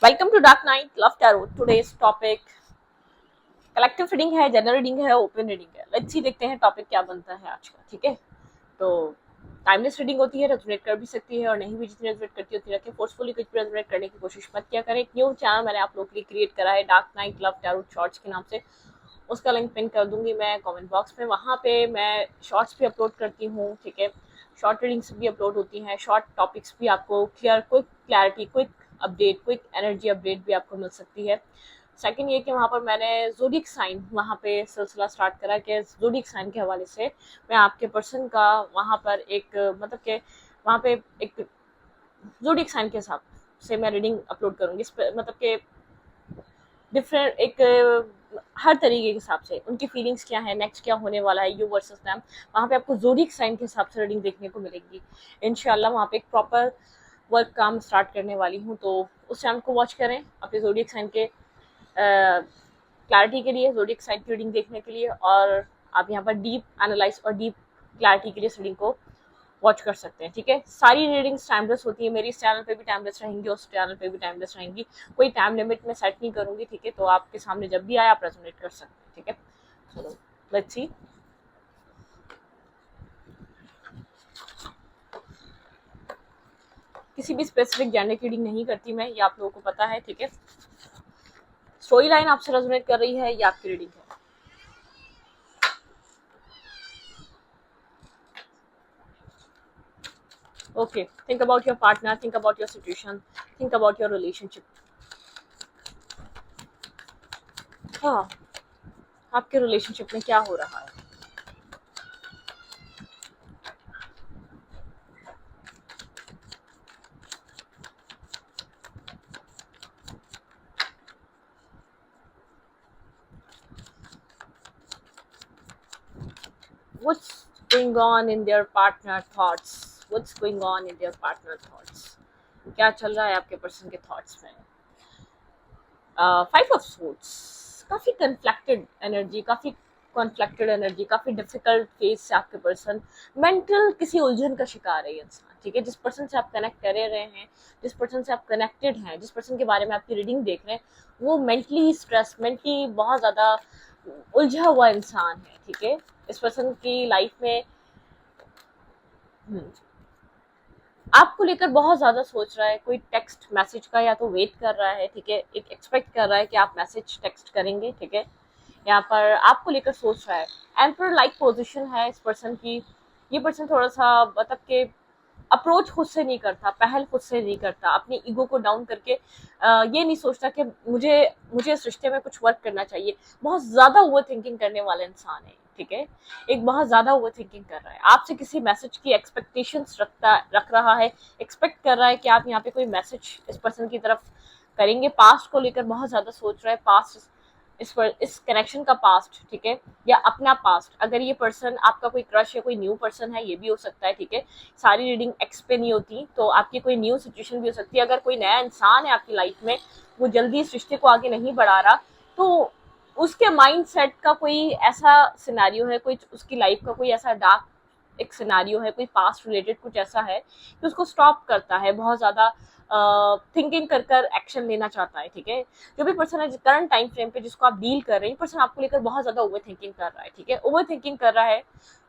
Welcome to dark night love tarot. Today's topic collective reading है, general reading है, open reading है। Let's see देखते हैं topic क्या बनता है आज का। ठीक है, तो टाइमलेस रीडिंग होती है, रेजोनेट कर भी सकती है और नहीं भी। जितनी रेजोनेट करती होती रखे, फोर्सफुली कुछ भी रेजोनेट करने की कोशिश मत किया करें। एक न्यू चैनल मैंने आप लोगों के लिए क्रिएट करा है, dark night love tarot shorts के नाम से। उसका लिंक पिन कर दूंगी मैं कमेंट बॉक्स में। वहाँ पे मैं शॉर्ट्स भी अपलोड करती हूँ। ठीक है, शॉर्ट रीडिंग्स भी अपलोड होती हैं, शॉर्ट टॉपिक्स भी आपको quick clarity, quick update, quick energy update भी आपको मिल सकती है। सेकंड ये कि वहाँ पर मैंने ज़ोडिएक साइन वहाँ पे सिलसिला स्टार्ट करा कि ज़ोडिएक साइन के हवाले से मैं आपके पर्सन का वहाँ पर एक मतलब के वहाँ पे एक ज़ोडिएक साइन के हिसाब से मैं रीडिंग अपलोड करूँगी। मतलब कि डिफरेंट एक हर तरीके के हिसाब से उनकी फीलिंग्स क्या है, नेक्स्ट क्या होने वाला है, यू वर्सेस देम। वहाँ पे आपको ज़ोडिएक साइन के हिसाब से रीडिंग देखने को मिलेगी इंशाल्लाह। वहाँ पे एक प्रॉपर वर्क काम स्टार्ट करने वाली हूँ, तो उस चैनल को वॉच करें अपने ज़ोडिएक साइन के क्लैरिटी के लिए, ज़ोडिएक साइन की रीडिंग देखने के लिए। और आप यहाँ पर डीप एनालाइज और डीप क्लैरिटी के लिए रीडिंग को वॉच कर सकते हैं। ठीक है, सारी रीडिंग्स टाइमलेस होती है, मेरी इस चैनल पे भी टाइमलेस रहेंगी, उस चैनल पे भी टाइमलेस रहेंगी। कोई टाइम लिमिट में सेट नहीं करूंगी। ठीक है, तो आपके सामने जब भी आए आप रेजोनेट कर सकते हैं। ठीक है, चलो लेट्स सी। किसी भी स्पेसिफिक जेंडर की रीडिंग नहीं करती मैं, ये आप लोगों को पता है। ठीक है, स्टोरी लाइन आपसे रेजोनेट कर रही है, ये आपकी रीडिंग है। Okay, think about your partner, think about your situation, think about your relationship. हाँ, आपके रिलेशनशिप में क्या हो रहा है? What's going on in their partner thoughts? What's going on in their partner thoughts? क्या चल रहा है आपके पर्सन के थॉट्स में? फाइव ऑफ सोर्ड्स, काफी कन्फ्लिक्टेड एनर्जी, काफी डिफिकल्ट फेज से आपके पर्सन मेंटल किसी उलझन का शिकार है ये इंसान। ठीक है, जिस पर्सन से आप कनेक्ट कर रहे हैं, जिस पर्सन से आप कनेक्टेड हैं, जिस पर्सन के बारे में आपकी रीडिंग देख रहे हैं, वो मेंटली स्ट्रेस, मेंटली बहुत ज्यादा उलझा हुआ इंसान है। ठीक है, इस पर्सन की लाइफ में आपको लेकर बहुत ज्यादा सोच रहा है। कोई टेक्स्ट मैसेज का या तो वेट कर रहा है। ठीक है, एक एक्सपेक्ट कर रहा है कि आप मैसेज टेक्स्ट करेंगे। ठीक है, यहाँ पर आपको लेकर सोच रहा है। एम्पर लाइक पोजीशन है इस पर्सन की। ये पर्सन थोड़ा सा मतलब के अप्रोच खुद से नहीं करता, पहल खुद से नहीं करता, अपनी ईगो को डाउन करके ये नहीं सोचता कि मुझे मुझे इस रिश्ते में कुछ वर्क करना चाहिए। बहुत ज्यादा ओवर थिंकिंग करने वाला इंसान है। ठीक है, एक बहुत ज्यादा ओवर थिंकिंग कर रहा है, आपसे किसी मैसेज की एक्सपेक्टेशंस रख रहा है, एक्सपेक्ट कर रहा है कि आप यहाँ पे कोई मैसेज इस पर्सन की तरफ करेंगे। पास्ट को लेकर बहुत ज्यादा सोच रहा है, पास्ट इस कनेक्शन का पास्ट। ठीक है, या अपना पास्ट। अगर ये पर्सन आपका कोई क्रश या कोई न्यू पर्सन है, ये भी हो सकता है। ठीक है, सारी रीडिंग एक्स पे नहीं होती, तो आपकी कोई न्यू सिचुएशन भी हो सकती है। अगर कोई नया इंसान है आपकी लाइफ में, वो जल्दी इस रिश्ते को आगे नहीं बढ़ा रहा, तो उसके माइंड सेट का कोई ऐसा सिनेरियो है, कोई उसकी लाइफ का कोई ऐसा डार्क एक सिनेरियो है, कोई पास्ट रिलेटेड कुछ ऐसा है कि उसको स्टॉप करता है, बहुत ज्यादा थिंकिंग कर कर एक्शन लेना चाहता है। ठीक है, जो भी पर्सन है करंट टाइम फ्रेम पे जिसको आप डील कर रहे हैं, पर्सन आपको लेकर बहुत ज्यादा ओवर थिंकिंग कर रहा है। ठीक है, ओवर थिंकिंग कर रहा है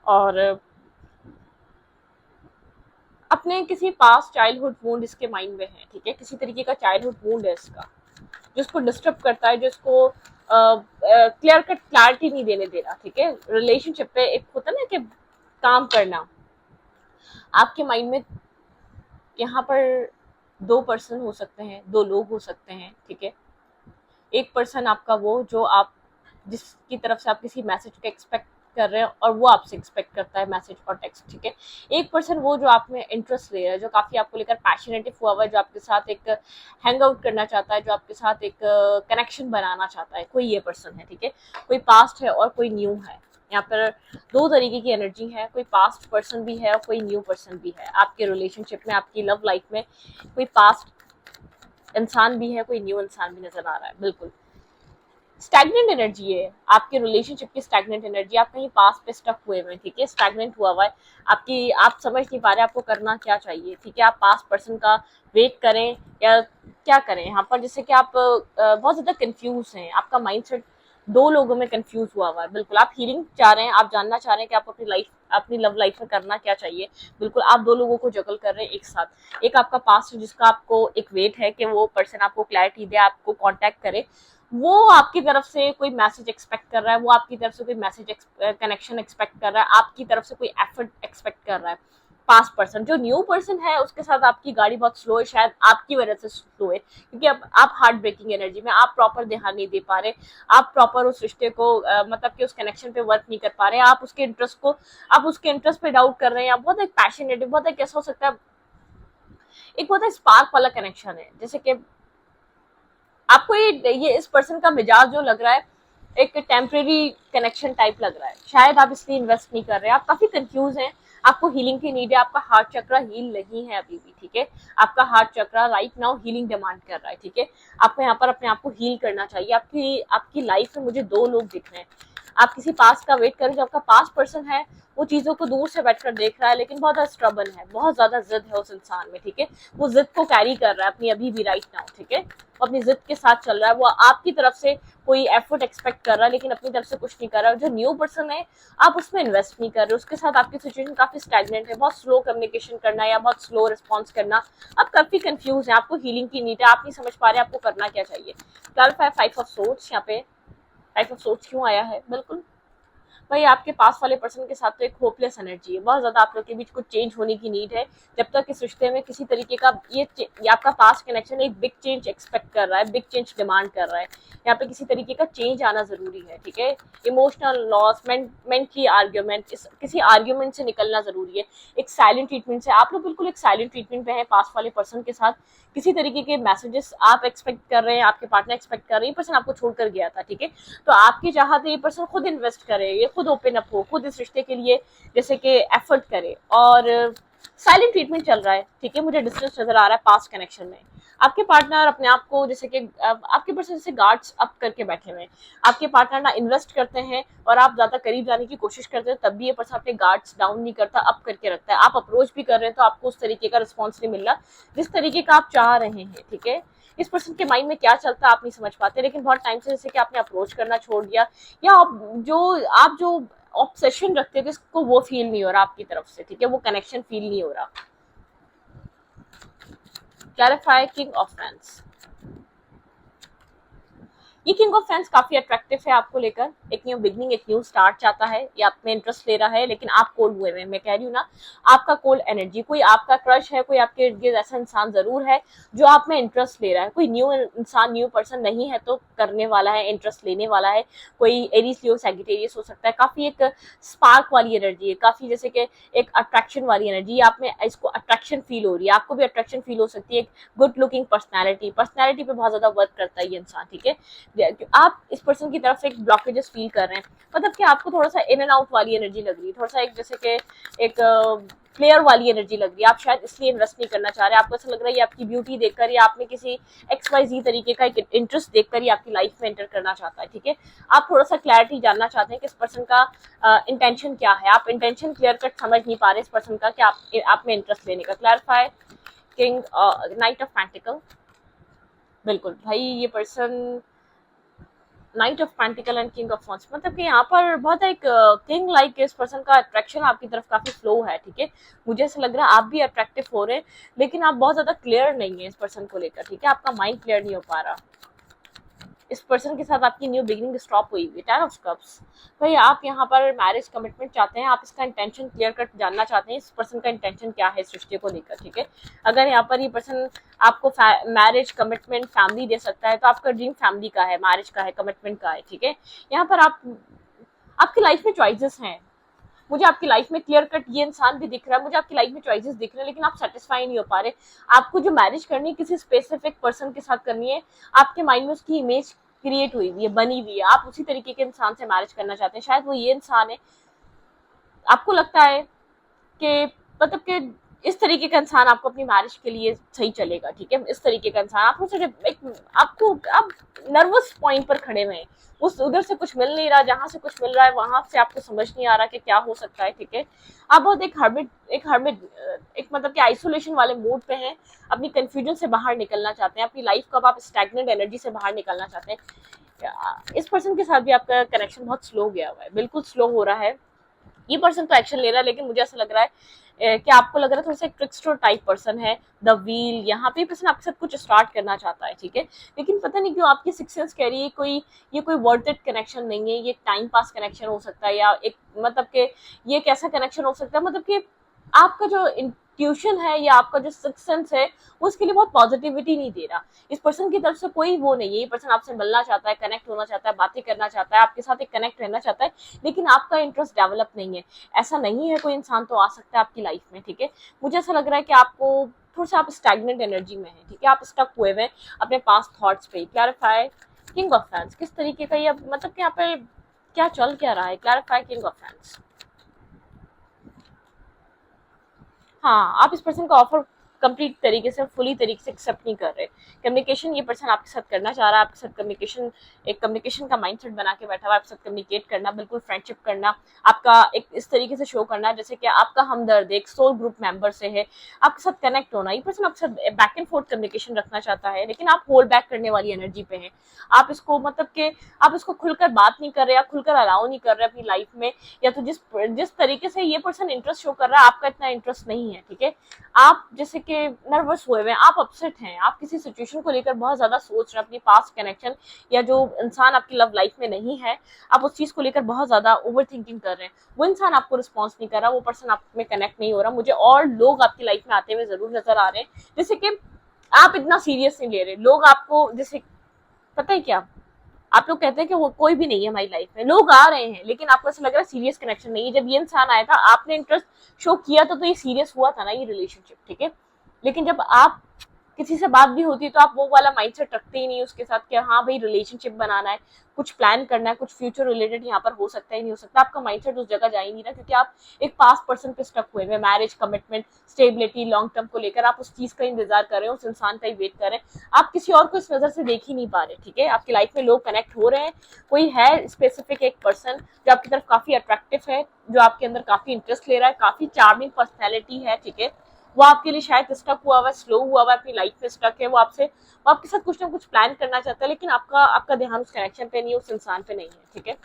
और अपने किसी पास्ट चाइल्डहुड वुंड इसके माइंड में है। ठीक है, किसी तरीके का चाइल्डहुड वुंड है इसका, जिसको डिस्टर्ब करता है, जिसको क्लियर कट क्लैरिटी नहीं देने दे रहा। ठीक है, रिलेशनशिप पे एक होता है ना कि काम करना। आपके माइंड में यहाँ पर दो पर्सन हो सकते हैं, दो लोग हो सकते हैं। ठीक है, एक पर्सन आपका वो जो आप जिसकी तरफ से आप किसी मैसेज का एक्सपेक्ट कर रहे हैं और वो आपसे एक्सपेक्ट करता है मैसेज और टेक्स्ट। ठीक है, एक पर्सन वो जो आप में इंटरेस्ट ले रहा है, जो काफी आपको लेकर पैशनेटिव हुआ हुआ है, जो आपके साथ एक हैंग आउट करना चाहता है, जो आपके साथ एक कनेक्शन बनाना चाहता है, कोई ये पर्सन है। ठीक है, कोई पास्ट है और कोई न्यू है। यहाँ पर दो तरीके की एनर्जी है, कोई पास्ट पर्सन भी है और कोई न्यू पर्सन भी है। आपके रिलेशनशिप में, आपकी लव लाइफ में कोई पास्ट इंसान भी है, कोई न्यू इंसान भी नजर आ रहा है। बिल्कुल स्टैग्नेंट एनर्जी है आपके रिलेशनशिप की, स्टैग्नेंट एनर्जी, आप कहीं पास पे स्टक हुए हुए, ठीक है, स्टैग्नेंट हुआ हुआ है आपकी, आप समझ नहीं पा रहे आपको करना क्या चाहिए, ठीक है, आप पास पर्सन का वेट करें या क्या करें यहाँ पर, जैसे कि आप बहुत ज्यादा कंफ्यूज हैं, आपका माइंडसेट दो लोगों में कंफ्यूज हुआ हुआ है, बिल्कुल आप हीलिंग चाह रहे हैं, आप जानना चाह रहे हैं कि आप अपनी लाइफ, अपनी लव लाइफ में करना क्या चाहिए, बिल्कुल आप दो लोगों को जगल कर रहे हैं एक साथ, एक आपका पास्ट जिसका आपको एक वेट है कि वो पर्सन आपको क्लैरिटी दे, आपको कांटेक्ट करे, वो आपकी तरफ से कोई मैसेज एक्सपेक्ट कर रहा है, वो आपकी तरफ से कोई मैसेज कनेक्शन एक्सपेक्ट कर रहा है, आपकी तरफ से कोई एफर्ट एक्सपेक्ट कर रहा है। पास्ट पर्सन, जो न्यू पर्सन है उसके साथ आपकी गाड़ी बहुत स्लो है, शायद आपकी वजह से स्लो है, क्योंकि अब आप हार्ट ब्रेकिंग एनर्जी में, आप प्रॉपर ध्यान नहीं दे पा रहे, आप प्रॉपर उस रिश्ते को मतलब कि उस कनेक्शन पे वर्क नहीं कर पा रहे, आप उसके इंटरेस्ट को, आप उसके इंटरेस्ट पे डाउट कर रहे हैं, बहुत एक पैशनेट, बहुत एक कैसा हो सकता है, एक बहुत स्पार्क वाला कनेक्शन है, जैसे कि आपको ये इस पर्सन का मिजाज जो लग रहा है एक टेम्परेरी कनेक्शन टाइप लग रहा है, शायद आप इसलिए इन्वेस्ट नहीं कर रहे, आप काफी कंफ्यूज हैं, आपको हीलिंग की नीड है, आपका हार्ट चक्रा हील नहीं है अभी भी, ठीक है, आपका हार्ट चक्रा राइट नाउ हीलिंग डिमांड कर रहा है, ठीक है, आपको यहाँ पर अपने आप को हील करना चाहिए, आपकी आपकी लाइफ में मुझे दो लोग दिख रहे हैं, आप किसी पास का वेट करें, जो आपका पास पर्सन है वो चीजों को दूर से बैठकर देख रहा है, लेकिन बहुत ज्यादा स्ट्रबल है, बहुत ज्यादा जिद है उस इंसान में, ठीक है, वो जिद को कैरी कर रहा है अपनी अभी भी राइट नाउ, ठीक है, वो अपनी जिद के साथ चल रहा है, वो आपकी तरफ से कोई एफर्ट एक्सपेक्ट कर रहा है लेकिन अपनी तरफ से कुछ नहीं कर रहा है, जो न्यू पर्सन है आप उसमें इन्वेस्ट नहीं कर रहे, उसके साथ आपकी सिचुएशन काफी स्टैग्नेंट है, बहुत स्लो कम्युनिकेशन करना या बहुत स्लो रिस्पॉन्स करना, आप काफी कंफ्यूज है, आपको हीलिंग की नीड है, आप नहीं समझ पा रहे आपको करना क्या चाहिए। क्लैरिफाई 5 ऑफ सोर्ड्स, यहाँ पे 5 ऑफ सोर्ड्स क्यों आया है, बिल्कुल भाई आपके पास वाले पर्सन के साथ तो एक होपलेस एनर्जी है, बहुत ज्यादा आप लोग के बीच कुछ चेंज होने की नीड है, जब तक इस रिश्ते में किसी तरीके का ये आपका पास्ट कनेक्शन एक बिग चेंज एक्सपेक्ट कर रहा है, बिग चेंज डिमांड कर रहा है, यहाँ पे किसी तरीके का चेंज आना जरूरी है, ठीक है, इमोशनल लॉस, मेंटली आर्ग्यूमेंट, किसी आर्ग्यूमेंट से निकलना जरूरी है, एक साइलेंट ट्रीटमेंट से, आप लोग बिल्कुल एक साइलेंट ट्रीटमेंट पे है पास्ट वाले पर्सन के साथ, किसी तरीके के मैसेजेस आप एक्सपेक्ट कर रहे हैं, आपके पार्टनर एक्सपेक्ट कर रहे हैं, ये पर्सन आपको छोड़कर गया था, ठीक है, तो आपकी चाहत है ये पर्सन खुद इन्वेस्ट करे, ये खुद ओपन अप हो, खुद इस रिश्ते के लिए जैसे कि एफर्ट करे, और साइलेंट ट्रीटमेंट चल रहा है, ठीक है, मुझे डिस्टेंस नजर आ रहा है पास्ट कनेक्शन में, आपके पार्टनर अपने आप को जैसे कि आपके पर्सन जैसे गार्ड्स अप करके बैठे हुए हैं, आपके पार्टनर ना इन्वेस्ट करते हैं और आप ज्यादा करीब जाने की कोशिश करते हैं, तब भी ये पर्सन अपने गार्ड्स डाउन नहीं करता, अप करके रखता है, आप अप्रोच भी कर रहे हैं तो आपको उस तरीके का रिस्पॉन्स नहीं मिल रहा जिस तरीके का आप चाह रहे हैं, ठीक है, इस पर्सन के माइंड में क्या चलता है आप नहीं समझ पाते, लेकिन बहुत टाइम से जैसे कि आपने अप्रोच करना छोड़ दिया, या आप जो ऑब्सेशन रखते थे इसको वो फील नहीं हो रहा आपकी तरफ से, ठीक है, वो कनेक्शन फील नहीं हो रहा। क्लैरिफाई किंग ऑफ फैंस, ये किंग ऑफ फैंस काफी अट्रैक्टिव है आपको लेकर, एक न्यू बिगनिंग, एक न्यू स्टार्ट चाहता है, ये आप में इंटरेस्ट ले रहा है, लेकिन आप कोल्ड हुए हैं, मैं कह रही हूँ ना, आपका कोल्ड एनर्जी, कोई आपका क्रश है, कोई आपके इर्द गिर्द ऐसा इंसान जरूर है जो आप में इंटरेस्ट ले रहा है, कोई न्यू इंसान, न्यू पर्सन नहीं है तो करने वाला है, इंटरेस्ट लेने वाला है, कोई एरीज लियो सैजिटेरियस हो सकता है, काफी एक स्पार्क वाली एनर्जी है, काफी जैसे कि एक अट्रैक्शन वाली एनर्जी, आप में इसको अट्रैक्शन फील हो रही है, आपको भी अट्रैक्शन फील हो सकती है, एक गुड लुकिंग पर्सनैलिटी पे बहुत ज्यादा वर्क करता है ये इंसान, ठीक है, आप इस पर्सन की तरफ से एक ब्लॉकेजेस फील कर रहे हैं, मतलब कि आपको थोड़ा सा इन एंड आउट वाली एनर्जी लग रही है, थोड़ा सा एक जैसे कि एक प्लेयर वाली एनर्जी लग रही है, आप शायद इसलिए इन्वेस्ट नहीं करना चाह रहे, आपको ऐसा लग रहा है ये आपकी ब्यूटी देखकर या आप में किसी XYZ तरीके का एक इंटरेस्ट देखकर ही आपकी लाइफ में एंटर करना चाहता है, ठीक है, आप थोड़ा सा क्लैरिटी जानना चाहते हैं कि इस पर्सन का इंटेंशन क्या है, आप इंटेंशन क्लियर कट समझ नहीं पा रहे इस पर्सन का कि आप में इंटरेस्ट लेने का। Clarify king night of pentacle, बिल्कुल भाई ये person night of pentacle and king of wands, मतलब कि यहाँ पर बहुत एक किंग लाइक इस पर्सन का अट्रैक्शन आपकी तरफ काफी फ्लो है, ठीक है, मुझे ऐसा लग रहा है आप भी अट्रैक्टिव हो रहे हैं, लेकिन आप बहुत ज्यादा क्लियर नहीं है इस पर्सन को लेकर, ठीक है, आपका माइंड क्लियर नहीं हो पा रहा, इस पर्सन के साथ आपकी न्यू बिगिनिंग स्टॉप हुई हुई, 10 ऑफ कप्स, भाई आप यहाँ पर मैरिज कमिटमेंट चाहते हैं, आप इसका इंटेंशन क्लियर कट जानना चाहते हैं इस पर्सन का इंटेंशन क्या है इस रिश्ते को लेकर, ठीक है, अगर यहाँ पर ये पर्सन आपको मैरिज कमिटमेंट फैमिली दे सकता है तो आपका ड्रीम फैमिली का है, मैरिज का है, कमिटमेंट का है, ठीक है, यहाँ पर आप आपकी लाइफ में चॉइसेस हैं, मुझे आपकी लाइफ में क्लियर कट ये इंसान भी दिख रहा है, मुझे आपकी लाइफ में चॉइसेस दिख रहे हैं, लेकिन आप सेटिस्फाई नहीं हो पा रहे, आपको जो मैरिज करनी है किसी स्पेसिफिक पर्सन के साथ करनी है, आपके माइंड में उसकी इमेज क्रिएट हुई हुई है, बनी हुई है, आप उसी तरीके के इंसान से मैरिज करना चाहते हैं, शायद वो ये इंसान है, आपको लगता है कि मतलब कि इस तरीके का इंसान आपको अपनी मैरिज के लिए सही चलेगा, ठीक है। इस तरीके का इंसान आपको आपको आप नर्वस पॉइंट पर खड़े हुए हैं, उस उधर से कुछ मिल नहीं रहा, जहां से कुछ मिल रहा है वहां से आपको समझ नहीं आ रहा कि क्या हो सकता है, ठीक है। आप बहुत एक मतलब कि आइसोलेशन वाले मूड पे हैं, अपनी कंफ्यूजन से बाहर निकलना चाहते हैं, अपनी लाइफ को अब आप स्टैग्नेंट एनर्जी से बाहर निकलना चाहते हैं। इस पर्सन के साथ भी आपका कनेक्शन बहुत स्लो गया हुआ है, बिल्कुल स्लो हो रहा है। ये पर्सन तो एक्शन ले रहा है, लेकिन मुझे ऐसा लग रहा है कि आपको लग रहा है थोड़ा सा ट्रिक्स्टर टाइप पर्सन है, द व्हील। यहाँ पे पर्सन आपके साथ कुछ स्टार्ट करना चाहता है, ठीक है। लेकिन पता नहीं क्यों आपकी सिक्स सेंस कह रही है ये कोई वर्थ इट कनेक्शन नहीं है, ये टाइम पास कनेक्शन हो सकता है, या एक मतलब के ये एक ऐसा कनेक्शन हो सकता है, मतलब कि आपका जो इंट्यूशन है या आपका जो सिक्स सेंस है वो उसके लिए बहुत पॉजिटिविटी नहीं दे रहा। इस पर्सन की तरफ से कोई वो नहीं है, ये पर्सन आपसे मिलना चाहता है, कनेक्ट होना चाहता है, बातें करना चाहता है, आपके साथ एक कनेक्ट रहना चाहता है, लेकिन आपका इंटरेस्ट डेवलप नहीं है। ऐसा नहीं है, कोई इंसान तो आ सकता है आपकी लाइफ में, ठीक है। मुझे ऐसा लग रहा है कि आपको थोड़ा सा आप स्टैग्नेंट एनर्जी में है, ठीक है। आप स्टक हुए हुए अपने पास्ट थॉट्स पे। क्लैरिफाई किंग ऑफ फैंस, किस तरीके का ये मतलब कि यहाँ पे क्या चल क्या रहा है। Clarify king of fans. हाँ, आप इस पर्सन का ऑफर कंप्लीट तरीके से फुली तरीके से एक्सेप्ट नहीं कर रहे। कम्युनिकेशन ये पर्सन आपके साथ करना चाह रहा है, आपके साथ कम्युनिकेशन का माइंडसेट बना के बैठा हुआ है, आपके साथ कम्युनिकेट करना, बिल्कुल फ्रेंडशिप करना, आपका एक इस तरीके से शो करना जैसे कि आपका हमदर्द एक सोल ग्रुप मेंबर से है, आपके साथ कनेक्ट होना। ये पर्सन आपके साथ बैक एंड फोर्थ कम्युनिकेशन रखना चाहता है, लेकिन आप होल्ड बैक करने वाली एनर्जी पे हैं। आप इसको मतलब कि आप इसको खुलकर बात नहीं कर रहे, आप खुलकर अलाउ नहीं कर रहे अपनी लाइफ में, या तो जिस जिस तरीके से ये पर्सन इंटरेस्ट शो कर रहा है आपका इतना इंटरेस्ट नहीं है, ठीक है। आप जैसे कि नर्वस हुए हुए, आप अपसेट हैं, आप किसी सिचुएशन को लेकर बहुत ज्यादा सोच रहे हैं, अपनी पास्ट कनेक्शन या जो इंसान आपकी लव लाइफ में नहीं है, आप उस चीज को लेकर बहुत ज्यादा ओवर थिंकिंग कर रहे हैं। वो इंसान आपको रिस्पॉन्स नहीं कर रहा, वो पर्सन आप में कनेक्ट नहीं हो रहा। मुझे और लोग आपकी लाइफ में आते हुए जरूर नजर आ रहे हैं, जैसे कि आप इतना सीरियस नहीं ले रहे लोग आपको। जैसे पता है क्या, आप लोग कहते हैं कि वो कोई भी नहीं है हमारी लाइफ में, लोग आ रहे हैं, लेकिन आपको ऐसा लग रहा है सीरियस कनेक्शन नहीं है। जब ये इंसान आया था आपने इंटरेस्ट शो किया था, तो ये सीरियस हुआ था ना ये रिलेशनशिप, ठीक है। लेकिन जब आप किसी से बात भी होती है तो आप वो वाला माइंडसेट रखते ही नहीं उसके साथ कि हाँ भाई रिलेशनशिप बनाना है, कुछ प्लान करना है, कुछ फ्यूचर रिलेटेड यहाँ पर हो सकता है नहीं हो सकता। आपका माइंडसेट उस जगह जा ही नहीं रहा, क्योंकि आप एक पास्ट पर्सन पे स्टक हुए हैं, marriage, commitment, stability, long term को लेकर आप उस चीज का इंतजार कर रहे हैं, उस इंसान का ही वेट कर रहे हैं। आप किसी और को इस नजर से देख ही नहीं पा रहे, ठीक है। आपकी लाइफ में लोग कनेक्ट हो रहे हैं, कोई है स्पेसिफिक एक पर्सन जो आपकी तरफ काफी अट्रैक्टिव है, जो आपके अंदर काफी इंटरेस्ट ले रहा है, काफी चार्मिंग पर्सनैलिटी है, ठीक है। वो आपके लिए शायद स्टक हुआ हुआ, स्लो हुआ हुआ, अपनी लाइफ में स्टक है, वो आपके साथ कुछ ना कुछ प्लान करना चाहता है, लेकिन आपका आपका ध्यान उस कनेक्शन पे नहीं है, उस इंसान पे नहीं है, ठीक है।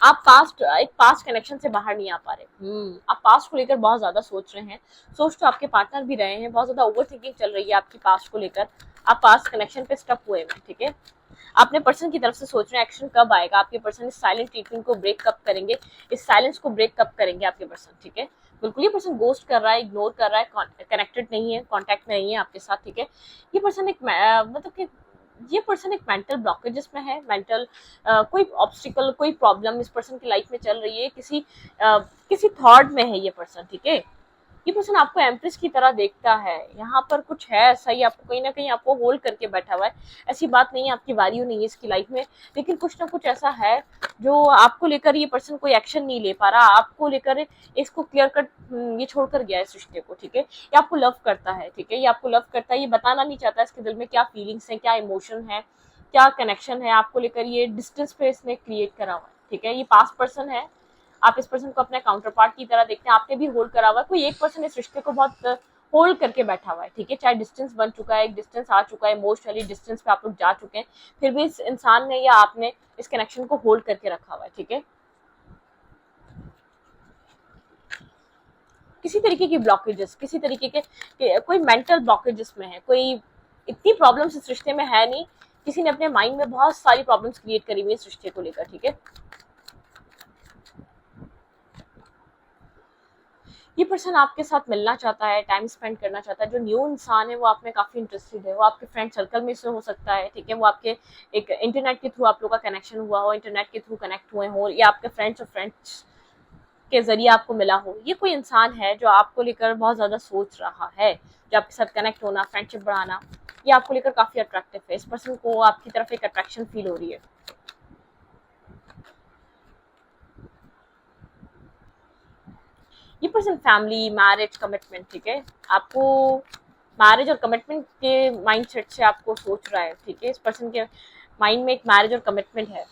आप एक पास्ट कनेक्शन से बाहर नहीं आ पा रहे। आप पास्ट को लेकर बहुत ज्यादा सोच रहे हैं, सोच तो आपके पार्टनर भी रहे हैं, बहुत ज्यादा ओवर थिंकिंग चल रही है आपकी पास्ट को लेकर, आप पास्ट कनेक्शन पे स्टक हुए हैं, ठीक है। अपने पर्सन की तरफ से सोच रहे हैं एक्शन कब आएगा, आपके पर्सन इस साइलेंट ट्रीटमेंट को ब्रेक कब करेंगे, इस साइलेंस को ब्रेक कब करेंगे आपके पर्सन, ठीक है। बिल्कुल ये पर्सन गोस्ट कर रहा है, इग्नोर कर रहा है, कनेक्टेड नहीं है, कॉन्टैक्ट में नहीं है आपके साथ, ठीक है। ये पर्सन मतलब कि ये पर्सन एक मेंटल ब्लॉकेजेस में है, मेंटल कोई ऑब्स्टिकल, कोई प्रॉब्लम इस पर्सन की लाइफ में चल रही है, किसी थॉट में है ये पर्सन, ठीक है। ये पर्सन आपको एम्प्रेस की तरह देखता है, यहाँ पर कुछ है ऐसा ही, आपको कहीं ना कहीं आपको होल्ड करके बैठा हुआ है। ऐसी बात नहीं है आपकी वैल्यू नहीं है इसकी लाइफ में, लेकिन कुछ ना कुछ ऐसा है जो आपको लेकर ये पर्सन कोई एक्शन नहीं ले पा रहा, आपको लेकर इसको क्लियर कट ये छोड़कर गया है इस रिश्ते को, ठीक है। ये आपको लव करता है, ठीक है, ये आपको लव करता है, ये बताना नहीं चाहता इसके दिल में क्या फीलिंग्स है, क्या इमोशन है, क्या कनेक्शन है आपको लेकर, ये डिस्टेंस पे इसने क्रिएट करा हुआ है, ठीक है। ये पास्ट पर्सन है, आप इस पर्सन को अपने काउंटर पार्ट की तरह देखते हैं, आपने भी होल्ड करा हुआ है, कोई एक पर्सन इस रिश्ते को बहुत होल्ड करके बैठा हुआ है, ठीक है। चाहे डिस्टेंस बन चुका है, एक डिस्टेंस आ चुका है, इमोशनली डिस्टेंस पे आप लोग जा चुके हैं, फिर भी इस इंसान ने या आपने इस कनेक्शन को होल्ड करके रखा हुआ है, ठीक है। किसी तरीके की ब्लॉकेजेस, किसी तरीके के कोई मेंटल ब्लॉकेजेस में है, कोई इतनी प्रॉब्लम्स इस रिश्ते में है नहीं, किसी ने अपने माइंड में बहुत सारी प्रॉब्लम्स क्रिएट करी हुई इस रिश्ते को लेकर, ठीक है। ये पर्सन आपके साथ मिलना चाहता है, टाइम स्पेंड करना चाहता है। जो न्यू इंसान है वो आप में काफी इंटरेस्टेड है, वो आपके फ्रेंड सर्कल में से हो सकता है, ठीक है। वो आपके एक इंटरनेट के थ्रू आप लोग का कनेक्शन हुआ हो, इंटरनेट के थ्रू कनेक्ट हुए हो, या आपके फ्रेंड्स और फ्रेंड्स के जरिए आपको मिला हो। ये कोई इंसान है जो आपको लेकर बहुत ज्यादा सोच रहा है, जो आपके साथ कनेक्ट होना, फ्रेंडशिप बढ़ाना, ये आपको लेकर काफी अट्रैक्टिव है। इस पर्सन को आपकी तरफ एक अट्रैक्शन फील हो रही है। ये पर्सन फैमिली, मैरिज, कमिटमेंट, ठीक है, आपको मैरिज और कमिटमेंट के माइंडसेट से आपको सोच रहा है, ठीक है, इस पर्सन के माइंड में एक मैरिज और कमिटमेंट है।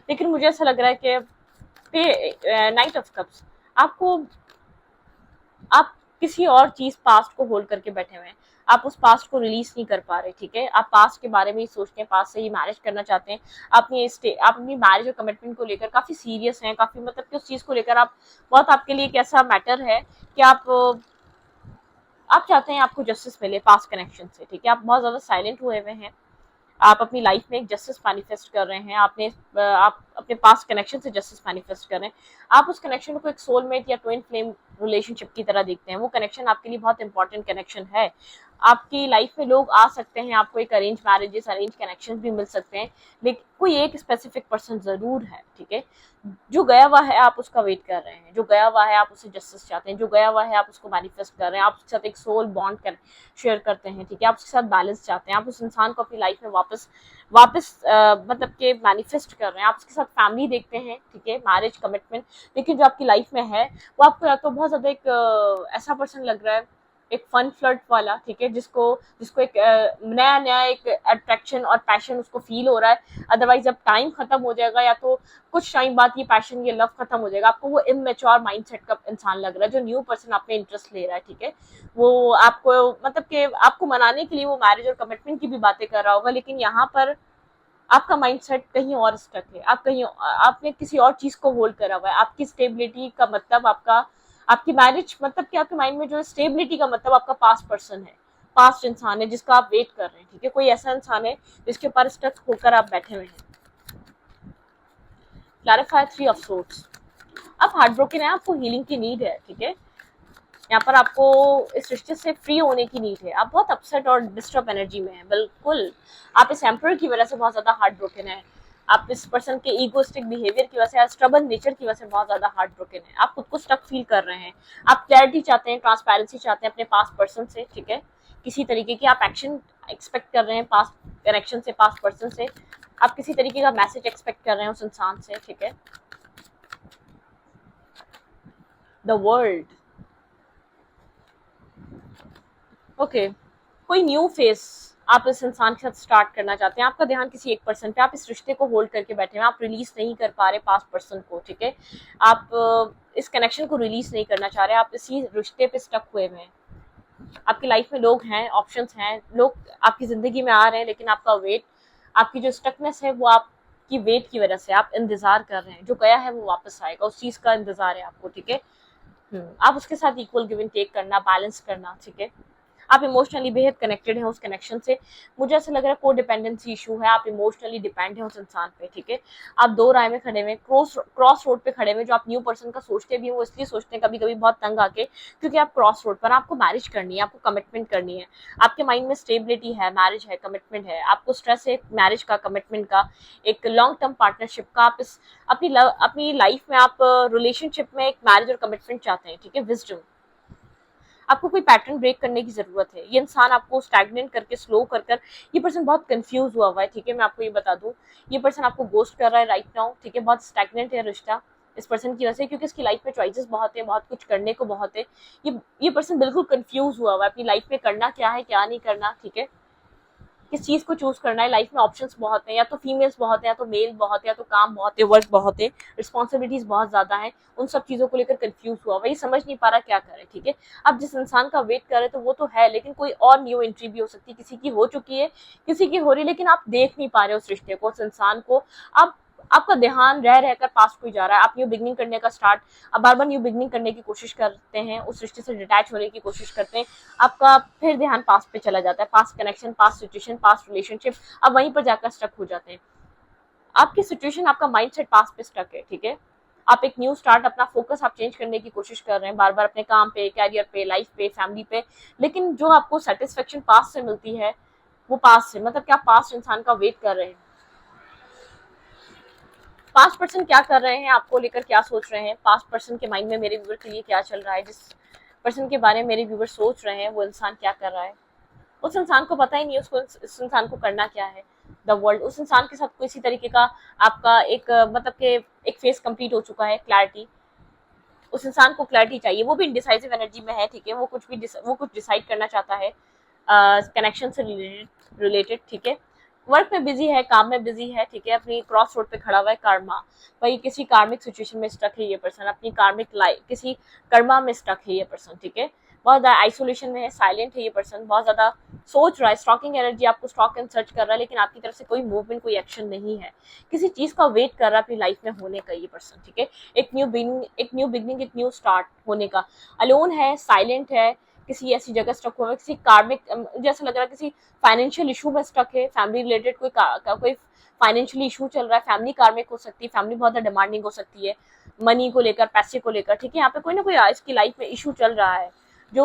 लेकिन मुझे ऐसा लग रहा है कि नाइट ऑफ कप्स, आपको आप किसी और चीज पास्ट को होल्ड करके बैठे हुए हैं, आप उस पास्ट को रिलीज नहीं कर पा रहे, ठीक है, आप पास्ट के बारे में ही सोचते हैं, पास्ट से ही मैरिज करना चाहते हैं, आप अपनी मैरिज और कमिटमेंट को लेकर काफी सीरियस हैं, काफी मतलब कि उस चीज को लेकर आप बहुत, आपके लिए एक ऐसा मैटर है कि आप चाहते हैं आपको जस्टिस मिले पास्ट कनेक्शन से, ठीक है, आप बहुत ज्यादा साइलेंट हुए हुए हैं, आप अपनी लाइफ में एक जस्टिस मैनिफेस्ट कर रहे हैं, आप अपने पास्ट कनेक्शन से जस्टिस मैनिफेस्ट कर रहे हैं, आप उस कनेक्शन को एक सोलमेट या ट्विन फ्लेम रिलेशनशिप की तरह देखते हैं, वो कनेक्शन आपके लिए बहुत इंपॉर्टेंट कनेक्शन है, आपकी लाइफ में लोग आ सकते हैं, आपको एक अरेंज मैरिजेस, अरेंज कनेक्शन भी मिल सकते हैं, लेकिन कोई एक स्पेसिफिक पर्सन जरूर है, ठीक है, जो गया हुआ है आप उसका वेट कर रहे हैं, जो गया हुआ है आप उससे जस्टिस चाहते हैं, जो गया हुआ है आप उसको मैनिफेस्ट कर रहे हैं, आप उसके साथ एक सोल बॉन्ड शेयर करते हैं, ठीक है, आप उसके साथ बैलेंस चाहते हैं, आप उस इंसान को अपनी लाइफ में वापस वापस मतलब के मैनिफेस्ट कर रहे हैं, आप उसके साथ फैमिली देखते हैं, ठीक है, मैरिज, कमिटमेंट, लेकिन जो आपकी लाइफ में है वो आपको या तो बहुत ज्यादा एक ऐसा पर्सन लग रहा है, एक फन फ्लर्ट वाला, ठीक है, जिसको जिसको एक नया नया एक अट्रैक्शन और पैशन उसको फील हो रहा है, अदरवाइज जब टाइम खत्म हो जाएगा या तो कुछ टाइम बाद ये पैशन, ये लव खत्म हो जाएगा, आपको वो इमेच्योर माइंडसेट का इंसान लग रहा है, जो न्यू पर्सन आप में इंटरेस्ट ले रहा है, ठीक है, वो आपको मतलब कि आपको मनाने के लिए वो मैरिज और कमिटमेंट की भी बातें कर रहा होगा, लेकिन यहाँ पर आपका माइंडसेट कहीं और स्टक है, आपने किसी और चीज को होल्ड करा हुआ है, आपकी स्टेबिलिटी का मतलब आपकी मैरिज मतलब कि आपके माइंड में जो स्टेबिलिटी का मतलब आपका पास्ट पर्सन है, पास्ट इंसान है जिसका आप वेट कर रहे हैं, ठीक है, कोई ऐसा इंसान है जिसके ऊपर स्टक होकर आप बैठे हुए हैं। क्लैरिफाई 3 ऑफ सोर्ट्स, आप हार्ट ब्रोकन है, आपको हीलिंग की नीड है, ठीक है, यहाँ पर आपको इस रिश्ते से फ्री होने की नीड है, आप बहुत अपसेट और डिस्टर्ब एनर्जी में हैं, बिल्कुल आप इस एम्परर की वजह से बहुत ज्यादा हार्ट ब्रोकन है, आप इस पर्सन के ईगोस्टिक बिहेवियर की वजह से, स्टबर्न नेचर की वजह से बहुत ज्यादा हार्ट ब्रोकन है, आप खुद को स्टक फील कर रहे हैं, आप क्लैरिटी चाहते हैं, ट्रांसपेरेंसी चाहते हैं अपने पास्ट पर्सन से, ठीक है, किसी तरीके की आप एक्शन एक्सपेक्ट कर रहे हैं पास्ट कनेक्शन से, पास्ट पर्सन से, आप किसी तरीके का मैसेज एक्सपेक्ट कर रहे हैं उस इंसान से, ठीक है, द वर्ल्ड, ओके, कोई न्यू फेस आप इस इंसान के साथ स्टार्ट करना चाहते हैं, आपका ध्यान किसी एक पर्सन पे, आप इस रिश्ते को होल्ड करके बैठे हैं, आप रिलीज नहीं कर पा रहे पास्ट पर्सन को, ठीक है, आप इस कनेक्शन को रिलीज नहीं करना चाह रहे, आप इसी रिश्ते पे स्टक हुए हैं, आपकी लाइफ में लोग हैं, ऑप्शंस हैं, लोग आपकी जिंदगी में आ रहे हैं, लेकिन आपका वेट, आपकी जो स्टकनेस है वो आपकी वेट की वजह से, आप इंतजार कर रहे हैं, जो गया है वो वापस आएगा, उस चीज का इंतजार है आपको, ठीक है, आप उसके साथ इक्वल गिव एंड टेक करना, बैलेंस करना, ठीक है, आप इमोशनली बेहद कनेक्टेड हैं उस कनेक्शन से, मुझे ऐसा लग रहा है को डिपेंडेंसी इशू है, आप इमोशनली डिपेंड हैं उस इंसान पे, ठीक है, आप दो राय में खड़े हुए, क्रॉस रोड पे खड़े हुए, जो आप न्यू पर्सन का सोचते भी हैं वो इसलिए सोचते हैं कभी कभी बहुत तंग आके, क्योंकि आप क्रॉस रोड पर, आपको मैरिज करनी है, आपको कमिटमेंट करनी है, आपके माइंड में स्टेबिलिटी है, मैरिज है, कमिटमेंट है, आपको स्ट्रेस है मैरिज का, कमिटमेंट का, एक लॉन्ग टर्म पार्टनरशिप का, आप इस अपनी लाइफ में आप रिलेशनशिप में एक मैरिज और कमिटमेंट चाहते हैं, ठीक है, विजडम, आपको कोई पैटर्न ब्रेक करने की जरूरत है, ये इंसान आपको स्टैग्नेंट करके स्लो कर ये पर्सन बहुत कंफ्यूज हुआ है, ठीक है, मैं आपको ये बता दूं, ये पर्सन आपको गोस्ट कर रहा है राइट नाउ, ठीक है, बहुत स्टैग्नेंट है रिश्ता इस पर्सन की वजह से, क्योंकि इसकी लाइफ में चॉइसेस बहुत है, बहुत कुछ करने को बहुत है, ये पर्सन बिल्कुल कंफ्यूज हुआ है अपनी लाइफ में करना क्या है, क्या नहीं करना, ठीक है, किस चीज को चूज करना है, लाइफ में ऑप्शंस बहुत हैं, या तो फीमेल्स बहुत है, या तो मेल बहुत है, या तो काम बहुत है, वर्क बहुत है, रिस्पॉन्सिबिलिटीज बहुत ज्यादा है, उन सब चीजों को लेकर कंफ्यूज हुआ, वही समझ नहीं पा रहा क्या करे, ठीक है, अब जिस इंसान का वेट कर रहे तो वो तो है, लेकिन कोई और न्यू एंट्री भी हो सकती है, किसी की हो चुकी है, किसी की हो रही है, लेकिन आप देख नहीं पा रहे उस रिश्ते को, उस इंसान को, आप आपका ध्यान रह रहकर पास्ट को ही जा रहा है, आप न्यू बिगनिंग करने का स्टार्ट, आप बार बार न्यू बिगनिंग करने की कोशिश करते हैं, उस रिश्ते से डिटैच होने की कोशिश करते हैं, आपका फिर ध्यान पास्ट पे चला जाता है, past connection, past situation, past relationship, आप वहीं पर जाकर स्टक हो जाते हैं, आपकी सिचुएशन, आपका माइंडसेट पास्ट पे स्टक है, ठीक है, आप एक न्यू स्टार्ट, अपना फोकस आप चेंज करने की कोशिश कर रहे हैं बार बार अपने काम पे, कैरियर पे, लाइफ पे, फैमिली पे, लेकिन जो आपको सेटिस्फेक्शन पास्ट से मिलती है वो पास्ट से, मतलब कि आप पास्ट इंसान का वेट कर रहे हैं, पास्ट पर्सन क्या कर रहे हैं, आपको लेकर क्या सोच रहे हैं, पास्ट पर्सन के माइंड में मेरे व्यूवर के लिए क्या चल रहा है, जिस पर्सन के बारे में मेरे व्यूवर सोच रहे हैं वो इंसान क्या कर रहा है, उस इंसान को पता ही नहीं उसको इस इंसान को करना क्या है, द वर्ल्ड, उस इंसान के साथ किसी तरीके का आपका एक मतलब के एक फेस कंप्लीट हो चुका है, क्लैरिटी, उस इंसान को क्लैरिटी चाहिए, वो भी इंडिसाइसिव एनर्जी में है, ठीक है, वो कुछ डिसाइड करना चाहता है कनेक्शन से रिलेटेड, ठीक है, वर्क में बिजी है, काम में बिजी है, ठीक है, अपनी क्रॉस रोड पे खड़ा हुआ है, कर्मा भाई किसी कार्मिक सिचुएशन में स्टक है ये पर्सन, अपनी कार्मिक लाइफ किसी कर्मा में स्टक है ये पर्सन, ठीक है, बहुत ज्यादा आइसोलेशन में है, साइलेंट है ये पर्सन, बहुत ज्यादा सोच रहा है, स्टॉकिंग एनर्जी आपको स्टॉक एंड सर्च कर रहा है, लेकिन आपकी तरफ से कोई मूवमेंट, कोई एक्शन नहीं है, किसी चीज का वेट कर रहा है अपनी लाइफ में होने का ये पर्सन, ठीक है, एक न्यू स्टार्ट होने का, अलोन है, साइलेंट है, किसी ऐसी जगह स्टक हुआ है, किसी कार्मिक, जैसा लग रहा है किसी फाइनेंशियल इशू में स्टक है, फैमिली रिलेटेड कोई फाइनेंशियल इशू चल रहा है, फैमिली कार्मिक हो सकती है, फैमिली बहुत ज्यादा डिमांडिंग हो सकती है, मनी को लेकर, पैसे को लेकर, ठीक है, यहाँ पे कोई ना कोई इसकी लाइफ में इशू चल रहा है, जो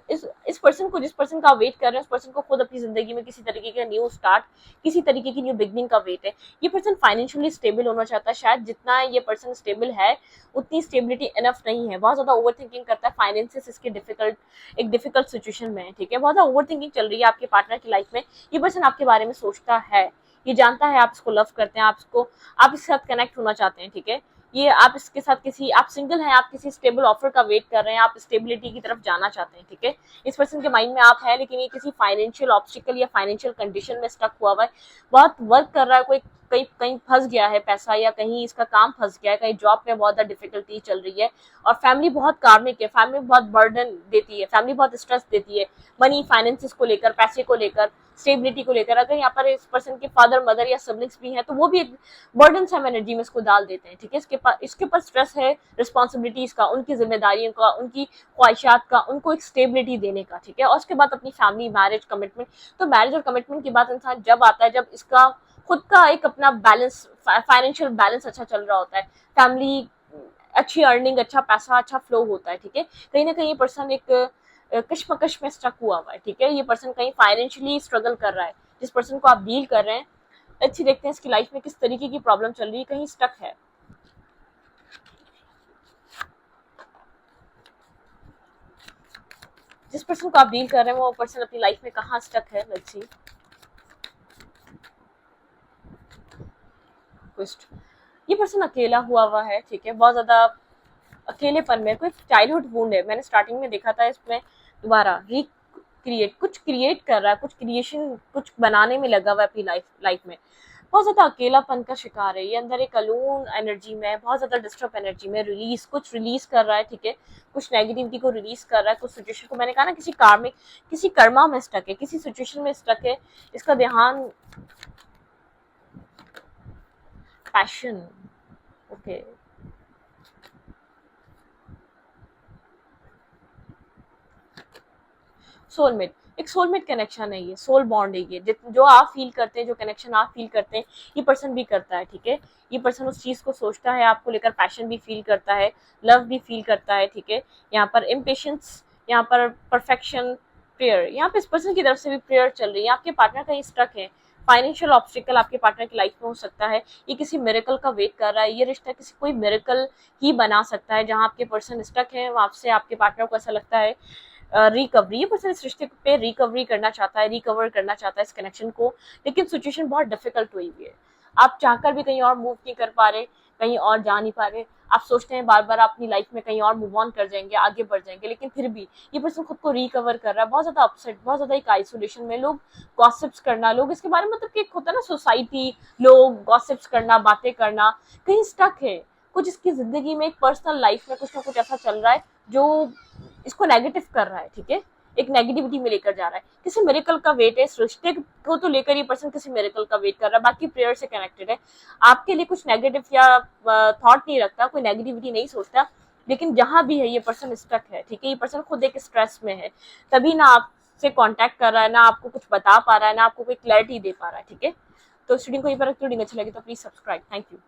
इस पर्सन को, जिस पर्सन का वेट कर रहे हैं, उस पर्सन को खुद अपनी जिंदगी में किसी तरीके का न्यू स्टार्ट, किसी तरीके की न्यू बिगनिंग का वेट है, ये पर्सन फाइनेंशियली स्टेबल होना चाहता है, शायद जितना ये पर्सन स्टेबल है उतनी स्टेबिलिटी इनफ नहीं है, बहुत ज्यादा ओवर थिंकिंग करता है, फाइनेंसिस इसके एक डिफिकल्ट सिचुएशन में है, ठीक है, बहुत ज्यादा ओवर थिंकिंग चल रही है आपके पार्टनर की लाइफ में, ये पर्सन आपके बारे में सोचता है, ये जानता है आप इसको लव करते हैं, आप इसके साथ कनेक्ट होना चाहते हैं, ठीक है, ये आप इसके साथ आप सिंगल हैं, आप किसी स्टेबल ऑफर का वेट कर रहे हैं, आप स्टेबिलिटी की तरफ जाना चाहते हैं, ठीक है, इस पर्सन के माइंड में आप है, लेकिन ये किसी फाइनेंशियल ऑब्स्टिकल या फाइनेंशियल कंडीशन में स्टक हुआ है, बहुत वर्क कर रहा है, कोई कहीं कहीं फंस गया है पैसा, या कहीं इसका काम फंस गया है, कहीं जॉब में बहुत ज्यादा डिफिकल्टी चल रही है, और फैमिली बहुत कार्मिक है, फैमिली बहुत बर्डन देती है, फैमिली बहुत स्ट्रेस देती है, मनी फाइनेंसिस को लेकर, पैसे को लेकर, स्टेबिलिटी को लेकर, अगर यहाँ पर इस पर्सन के फादर मदर या सिबलिंग्स भी हैं तो वो भी एक बर्डन सम एनर्जी में इसको डाल देते हैं, ठीक है, इसके ऊपर स्ट्रेस है, रिस्पॉन्सिबिलिटीज का, उनकी जिम्मेदारियों का, उनकी ख्वाहिशात का, उनको एक स्टेबिलिटी देने का, ठीक है, और उसके बाद अपनी फैमिली, मैरिज, कमिटमेंट, तो मैरिज और कमिटमेंट की बात इंसान जब आता है जब इसका खुद का एक अपना बैलेंस, फाइनेंशियल बैलेंस अच्छा चल रहा होता है, फैमिली अच्छी अर्निंग, अच्छा पैसा, अच्छा फ्लो होता है, ठीक है, कहीं ना कहीं ये पर्सन एक कश्मकश में स्टक हुआ है, ठीक है, ये पर्सन कहीं फाइनेंशियली स्ट्रगल कर रहा है, जिस पर्सन को आप डील कर रहे हैं, अच्छी देखते हैं इसकी लाइफ में किस तरीके की प्रॉब्लम चल रही है, कहीं स्टक है, जिस पर्सन को आप डील कर रहे हैं वो पर्सन अपनी लाइफ में कहाँ स्टक है, लेट्स सी, ये पर्सन अकेला हुआ है, ठीक है, बहुत ज्यादा अकेलेपन में, कोई चाइल्डहुड वुंड है, मैंने स्टार्टिंग में देखा था, इसमें दोबारा कुछ क्रिएट कर रहा है, कुछ क्रिएशन, कुछ बनाने में लगा हुआ है अपनी लाइफ में, बहुत ज्यादा अकेलापन का शिकार है ये, अंदर एक अलोन एनर्जी में, बहुत ज्यादा डिस्टर्ब एनर्जी में, कुछ रिलीज कर रहा है, ठीक है, कुछ नेगेटिविटी को रिलीज कर रहा है, कुछ सिचुएशन को, मैंने कहा ना किसी कर्मा में स्टक है, किसी सिचुएशन में स्टक है, इसका ध्यान, पैशन, ओके, सोलमेट, एक सोलमेट कनेक्शन है, ये सोल बॉन्ड है, ये जो आप फील करते हैं, जो कनेक्शन आप फील करते हैं, ये पर्सन भी करता है, ठीक है, ये पर्सन उस चीज को सोचता है, आपको लेकर पैशन भी फील करता है, लव भी फील करता है, ठीक है, यहाँ पर इम्पेशंस, यहाँ पर परफेक्शन, प्रेयर, यहाँ पे इस पर्सन की तरफ से भी प्रेयर चल रही है, आपके पार्टनर कहीं स्टक है, फाइनेंशियल ऑब्स्टिकल आपके पार्टनर की लाइफ में हो सकता है, ये किसी मिरेकल का वेट कर रहा है, ये रिश्ता किसी कोई मिरेकल ही बना सकता है, जहाँ आपके पर्सन स्टक है, वहां से आपके पार्टनर को ऐसा लगता है रिकवरी, ये पर्सन इस रिश्ते पे रिकवरी करना चाहता है, रिकवर करना चाहता है इस कनेक्शन को, लेकिन सिचुएशन बहुत डिफिकल्ट हुई हुई है, आप चाहकर भी कहीं और मूव नहीं कर पा रहे, कहीं और जा नहीं पा रहे, आप सोचते हैं बार बार आप अपनी लाइफ में कहीं और मूव ऑन कर जाएंगे, आगे बढ़ जाएंगे, लेकिन फिर भी ये पर्सन खुद को रिकवर कर रहा है, बहुत ज्यादा अपसेट, बहुत ज्यादा एक आइसोलेशन में, लोग गॉसिप्स करना, लोग इसके बारे में, मतलब कि एक होता है ना सोसाइटी, लोग गॉसिप्स करना, बातें करना, कहीं स्टक है, कुछ इसकी जिंदगी में, एक पर्सनल लाइफ में कुछ ना कुछ ऐसा चल रहा है जो इसको नेगेटिव कर रहा है, ठीक है, एक नेगेटिविटी में लेकर जा रहा है, किसी मिरेकल का वेट है, इस रिश्ते को तो लेकर ये पर्सन किसी मिरेकल का वेट कर रहा है, बाकी प्रेयर से कनेक्टेड है, आपके लिए कुछ नेगेटिव या थॉट नहीं रखता, कोई नेगेटिविटी नहीं सोचता, लेकिन जहां भी है ये पर्सन स्टक है, ठीक है, ये पर्सन खुद एक स्ट्रेस में है, तभी ना आपसे कांटेक्ट कर रहा है, ना आपको कुछ बता पा रहा है, ना आपको कोई क्लैरिटी दे पा रहा है, ठीक है, तो स्टूडियो को ये पर रीडिंग अच्छी लगी तो प्लीज सब्सक्राइब, थैंक यू।